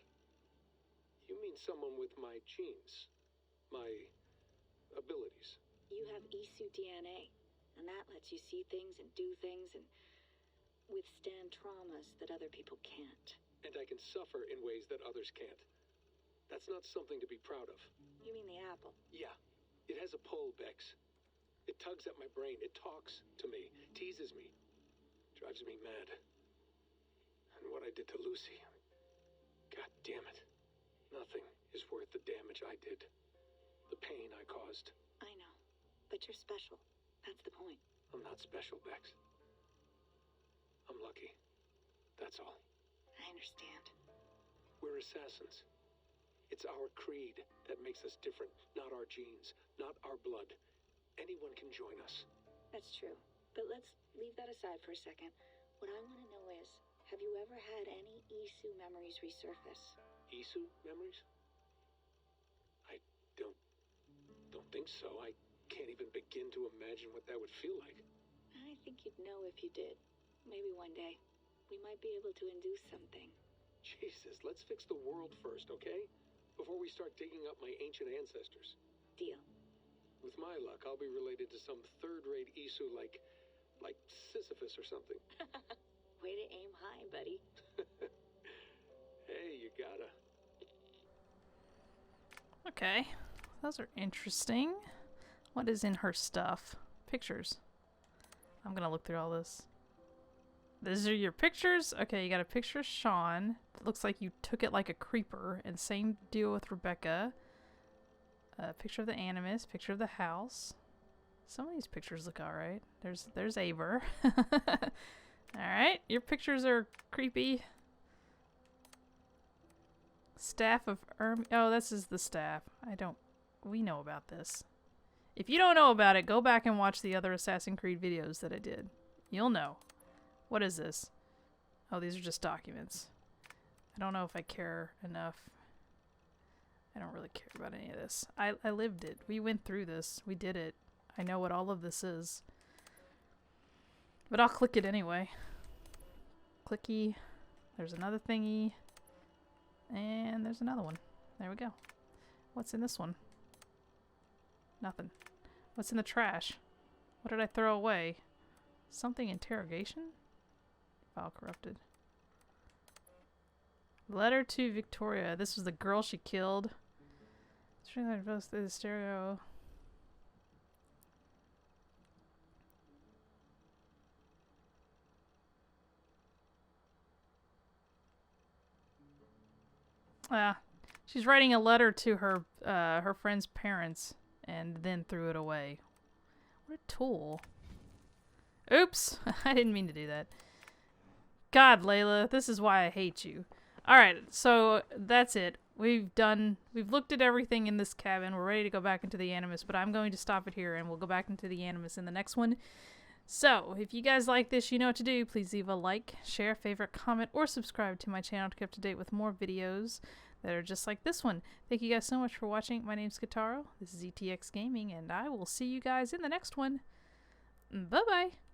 You mean someone with my genes? My abilities? You have Isu DNA, and that lets you see things and do things and withstand traumas that other people can't. And I can suffer in ways that others can't. That's not something to be proud of. You mean the apple? Yeah. It has a pull, Bex. It tugs at my brain. It talks to me. Teases me. Drives me mad. And what I did to Lucy... God damn it. Nothing is worth the damage I did. The pain I caused. I know. But you're special. That's the point. I'm not special, Bex. I'm lucky. That's all. I understand. We're assassins. It's our creed that makes us different, not our genes, not our blood. Anyone can join us. That's true. But let's leave that aside for a second. What I want to know is, have you ever had any Isu memories resurface? Isu memories? I don't think so. I can't even begin to imagine what that would feel like. I think you'd know if you did. Maybe one day. we might be able to induce something. Jesus, let's fix the world first, okay? Before we start digging up my ancient ancestors. Deal. With my luck, I'll be related to some third-rate Isu like Sisyphus or something. Way to aim high, buddy. Hey, you gotta. Okay. Those are interesting. What is in her stuff? Pictures. I'm gonna look through all this. These are your pictures? Okay, you got a picture of Sean. It looks like you took it like a creeper. And same deal with Rebecca. A picture of the Animus. Picture of the house. Some of these pictures look alright. There's Aver. Alright, your pictures are creepy. Staff of oh, this is the staff. We know about this. If you don't know about it, go back and watch the other Assassin's Creed videos that I did. You'll know. What is this? Oh, these are just documents. I don't know if I care enough. I don't really care about any of this. I lived it. We went through this. We did it. I know what all of this is. But I'll click it anyway. Clicky. There's another thingy. And there's another one. There we go. What's in this one? Nothing. What's in the trash? What did I throw away? Something interrogation? File corrupted. Letter to Victoria. This was the girl she killed. The stereo. She's writing a letter to her her friend's parents and then threw it away. What a tool. Oops, I didn't mean to do that. God, Layla, this is why I hate you. Alright, so that's it. We've looked at everything in this cabin. We're ready to go back into the Animus, but I'm going to stop it here and we'll go back into the Animus in the next one. So, if you guys like this, you know what to do. Please leave a like, share, favorite, comment, or subscribe to my channel to keep up to date with more videos that are just like this one. Thank you guys so much for watching. My name's Kataro. This is ETX Gaming, and I will see you guys in the next one. Bye-bye!